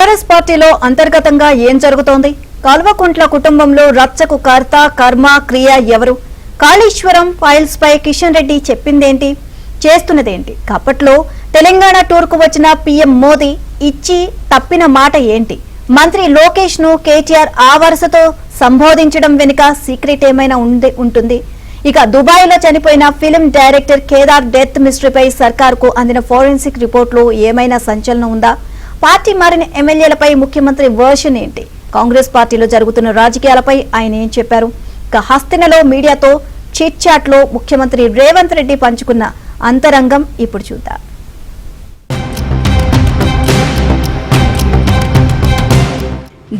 TRS పార్టీలో అంతర్గతంగా ఏం జరుగుతోంది? కల్వకుంట్ల కుటుంబంలో రచ్చకు కర్త కర్మ క్రియ ఎవరు? కాళేశ్వరం ఫైల్స్ పై కిషన్ రెడ్డి చెప్పిందేంటి, చేస్తున్నదేంటి? కప్పట్లో తెలంగాణ టూర్ కు వచ్చిన పీఎం మోదీ ఇచ్చి తప్పిన మాట ఏంటి? మంత్రి లోకేష్ ను కేటీఆర్ ఆ వరుసతో సంబోధించడం వెనుక సీక్రెట్ ఏమైనా ఉంటుంది? ఇక దుబాయ్ లో చనిపోయిన ఫిల్మ్ డైరెక్టర్ కేదార్ డెత్ మిస్టరీపై సర్కార్కు అందిన ఫోరెన్సిక్ రిపోర్టులో ఏమైనా సంచలనం ఉందా? పార్టీ మారిన ఎమ్మెల్యేలపై ముఖ్యమంత్రి వర్షన్ ఏంటి? కాంగ్రెస్ పార్టీలో జరుగుతున్న రాజకీయాలపై ఆయన ఏం చెప్పారు? ఇక హస్తినలో మీడియాతో చిట్ చాట్ లో ముఖ్యమంత్రి రేవంత్ రెడ్డి పంచుకున్న అంతరంగం ఇప్పుడు చూద్దాం.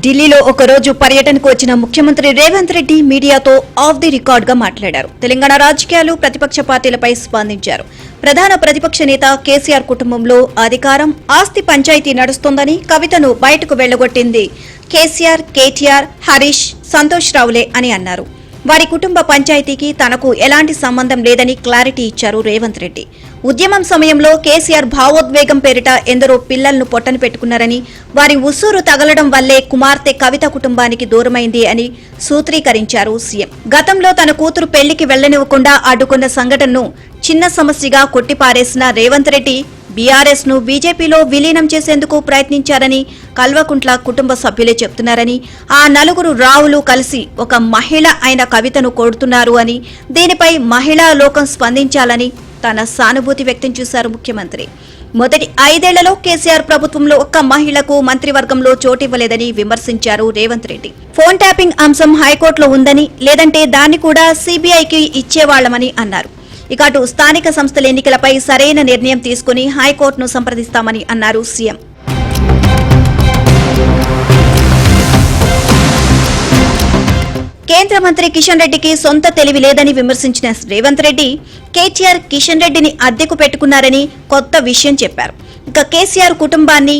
ఢిల్లీలో ఒకరోజు పర్యటనకు వచ్చిన ముఖ్యమంత్రి రేవంత్ రెడ్డి మీడియాతో ఆఫ్ ది రికార్డ్ గా మాట్లాడారు. తెలంగాణ రాజకీయాలు, ప్రతిపక్ష పార్టీలపై స్పందించారు. ప్రధాన ప్రతిపక్ష నేత కేసీఆర్ కుటుంబంలో అధికారం, ఆస్తి పంచాయతీ నడుస్తోందని, కవితను బయటకు వెళ్లగొట్టింది కేసీఆర్, కేటీఆర్, హరీష్, సంతోష్ రావులే అని అన్నారు. వారి కుటుంబ పంచాయతీకి తనకు ఎలాంటి సంబంధం లేదని క్లారిటీ ఇచ్చారు రేవంత్ రెడ్డి. ఉద్యమం సమయంలో కేసీఆర్ భావోద్వేగం పేరిట ఎందరో పిల్లలను పొట్టన పెట్టుకున్నారని, వారి ఉస్సూరు తగలడం వల్లే కుమార్తె కవిత కుటుంబానికి దూరమైంది అని సూత్రీకరించారు సీఎం. గతంలో తన కూతురు పెళ్లికి వెళ్లనివ్వకుండా అడ్డుకున్న సంఘటనను చిన్న సమస్యగా కొట్టిపారేసిన రేవంత్ రెడ్డి బీఆర్ఎస్ ను బీజేపీలో విలీనం చేసేందుకు ప్రయత్నించారని కల్వకుంట్ల కుటుంబ సభ్యులే చెప్తున్నారని, ఆ నలుగురు రావులు కలిసి ఒక మహిళ అయిన కవితను కొడుతున్నారు అని, దీనిపై మహిళా లోకం స్పందించాలని తన సానుభూతి వ్యక్తం చేశారు ముఖ్యమంత్రి. మొదటి 5 ఏళ్లలో కేసీఆర్ ప్రభుత్వంలో ఒక్క మహిళకు మంత్రివర్గంలో చోటివ్వలేదని విమర్శించారు రేవంత్ రెడ్డి. ఫోన్ ట్యాపింగ్ అంశం హైకోర్టులో ఉందని, లేదంటే దాన్ని కూడా సీబీఐకి ఇచ్చేవాళ్లమని అన్నారు. ఇక అటు స్థానిక సంస్థల ఎన్నికలపై సరైన నిర్ణయం తీసుకుని హైకోర్టును సంప్రదిస్తామని అన్నారు సీఎం. కేంద్ర మంత్రి కిషన్ రెడ్డికి సొంత తెలివి లేదని విమర్శించిన రేవంత్ రెడ్డి కేటీఆర్ కిషన్ రెడ్డిని అద్దెకు పెట్టుకున్నారని కొత్త విషయం చెప్పారు. ఇక కేసీఆర్ కుటుంబాన్ని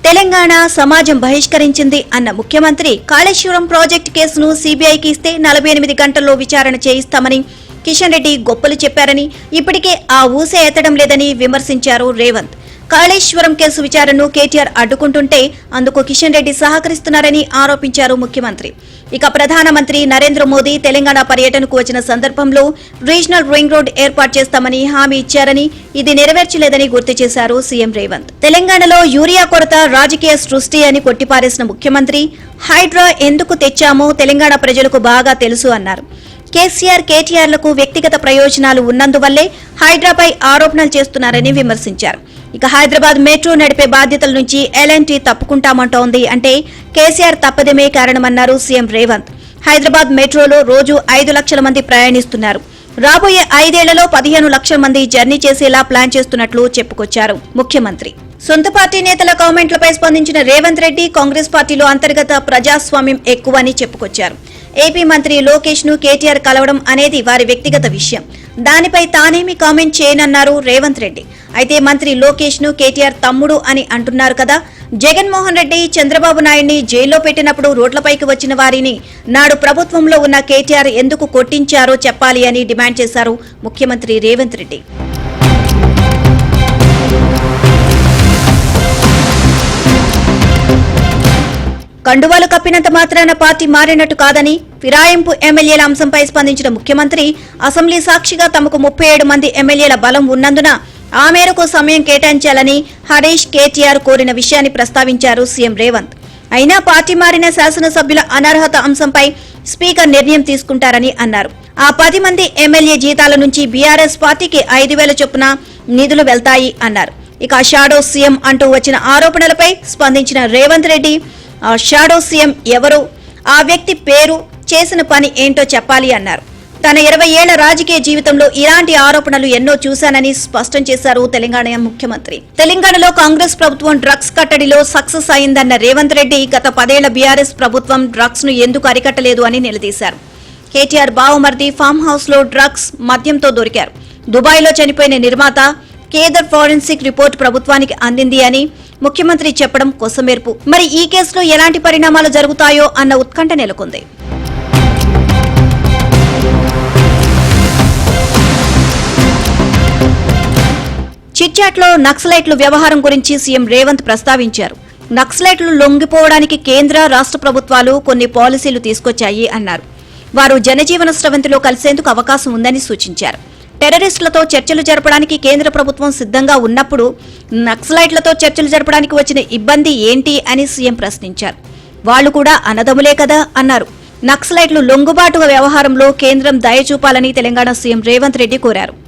తెలంగాణ సమాజం బహిష్కరించింది అన్న ముఖ్యమంత్రి కాళేశ్వరం ప్రాజెక్టు కేసును సీబీఐకి ఇస్తే 48 గంటల్లో విచారణ చేయిస్తామని కిషన్ రెడ్డి గొప్పలు చెప్పారని, ఇప్పటికే ఆ ఊసే ఎత్తడం లేదని విమర్శించారు రేవంత్. కాళేశ్వరం కేసు విచారణను కేటీఆర్ అడ్డుకుంటుంటే అందుకు కిషన్ రెడ్డి సహకరిస్తున్నారని ఆరోపించారు ముఖ్యమంత్రి. ఇక ప్రధానమంత్రి నరేంద్ర మోదీ తెలంగాణ పర్యటనకు వచ్చిన సందర్భంలో రీజనల్ రింగ్ రోడ్ ఏర్పాటు చేస్తామని హామీ ఇచ్చారని, ఇది నెరవేర్చలేదని గుర్తు చేశారు సీఎం రేవంత్. తెలంగాణలో యూరియా కొరత రాజకీయ సృష్టి అని కొట్టిపారేసిన ముఖ్యమంత్రి హైడ్రా ఎందుకు తెచ్చామో తెలంగాణ ప్రజలకు బాగా తెలుసు అన్నారు. కేసీఆర్, కేటీఆర్లకు వ్యక్తిగత ప్రయోజనాలు ఉన్నందువల్లే హైడ్రాపై ఆరోపణలు చేస్తున్నారని విమర్శించారు. ఇక హైదరాబాద్ మెట్రో నడిపే బాధ్యతల నుంచి ఎల్ఎన్టీ తప్పుకుంటామంటోంది అంటే కేసీఆర్ తప్పదమే కారణమన్నారు సీఎం రేవంత్. హైదరాబాద్ మెట్రోలో రోజు 5 లక్షల మంది ప్రయాణిస్తున్నారు. రాబోయే 5 ఏళ్లలో 15 లక్షల మంది జర్నీ చేసేలా ప్లాన్ చేస్తున్నట్లు చెప్పుకొచ్చారు ముఖ్యమంత్రి. సొంత పార్టీ నేతల కామెంట్లపై స్పందించిన రేవంత్ రెడ్డి కాంగ్రెస్ పార్టీలో అంతర్గత ప్రజాస్వామ్యం ఎక్కువని చెప్పుకొచ్చారు. ఏపీ మంత్రి లోకేష్ ను కేటీఆర్ కలవడం అనేది వారి వ్యక్తిగత విషయం, దానిపై తానేమీ కామెంట్ చేయనన్నారు రేవంత్ రెడ్డి. అయితే మంత్రి లోకేష్ ను కేటీఆర్ తమ్ముడు అని అంటున్నారు కదా, జగన్మోహన్ రెడ్డి చంద్రబాబు నాయుడిని జైల్లో పెట్టినప్పుడు రోడ్లపైకి వచ్చిన వారిని నాడు ప్రభుత్వంలో ఉన్న కేటీఆర్ ఎందుకు కొట్టించారో చెప్పాలి అని డిమాండ్ చేశారు ముఖ్యమంత్రి రేవంత్ రెడ్డి. కండువాలు కప్పినంత మాత్రాన పార్టీ మారినట్టు కాదని ఫిరాయింపు ఎమ్మెల్యేల అంశంపై స్పందించిన ముఖ్యమంత్రి అసెంబ్లీ సాక్షిగా తమకు 37 మంది ఎమ్మెల్యేల బలం ఉన్నందున ఆ మేరకు సమయం కేటాయించాలని హరీష్, కేటీఆర్ కోరిన విషయాన్ని ప్రస్తావించారు సీఎం రేవంత్. అయినా పార్టీ మారిన శాసనసభ్యుల అనర్హత అంశంపై స్పీకర్ నిర్ణయం తీసుకుంటారని అన్నారు. ఆ 10 మంది ఎమ్మెల్యే జీతాల నుంచి బీఆర్ఎస్ పార్టీకి 5,000 చొప్పున నిధులు వెళ్తాయి అన్నారు. ఇక షాడో సీఎం అంటూ వచ్చిన ఆరోపణలపై స్పందించిన రేవంత్ రెడ్డి ఆ షాడో సీఎం ఎవరు, ఆ వ్యక్తి పేరు, చేసిన పని ఏంటో చెప్పాలి అన్నారు. తన 20 ఏళ్ల రాజకీయ జీవితంలో ఇలాంటి ఆరోపణలు ఎన్నో చూశానని స్పష్టం చేశారు తెలంగాణ ముఖ్యమంత్రి. తెలంగాణలో కాంగ్రెస్ ప్రభుత్వం డ్రగ్స్ కట్టడిలో సక్సెస్ అయిందన్న రేవంత్ రెడ్డి గత 10 ఏళ్ల బీఆర్ఎస్ ప్రభుత్వం డ్రగ్స్ ను ఎందుకు అరికట్టలేదు అని నిలదీశారు. కేటీఆర్ బావమర్ది ఫామ్ హౌస్ లో డ్రగ్స్, మద్యంతో దొరికారు. దుబాయ్ లో చనిపోయిన నిర్మాత కేదార్ ఫోరెన్సిక్ రిపోర్ట్ ప్రభుత్వానికి అందింది అని ముఖ్యమంత్రి చెప్పడం కొసమెరుపు. మరి ఈ కేసులో ఎలాంటి పరిణామాలు జరుగుతాయో అన్న ఉత్కంఠ నెలకొంది. చిట్చాట్లో నక్సలైట్లు వ్యవహారం గురించి సీఎం రేవంత్ ప్రస్తావించారు. నక్సలైట్లు లొంగిపోవడానికి కేంద్ర రాష్ట్ర ప్రభుత్వాలు కొన్ని పాలసీలు తీసుకొచ్చాయి అన్నారు. వారు జనజీవన స్రవంతిలో కలిసేందుకు అవకాశం ఉందని సూచించారు. టెర్రరిస్టులతో చర్చలు జరపడానికి కేంద్ర ప్రభుత్వం సిద్ధంగా ఉన్నప్పుడు నక్సలైట్లతో చర్చలు జరపడానికి వచ్చిన ఇబ్బంది ఏంటి అని సీఎం ప్రశ్నించారు. వాళ్లు కూడా అన్నదమ్ములే కదా అన్నారు. నక్సలైట్లు లొంగుబాటు వ్యవహారంలో కేంద్రం దయ చూపాలని తెలంగాణ సీఎం రేవంత్ రెడ్డి కోరారు.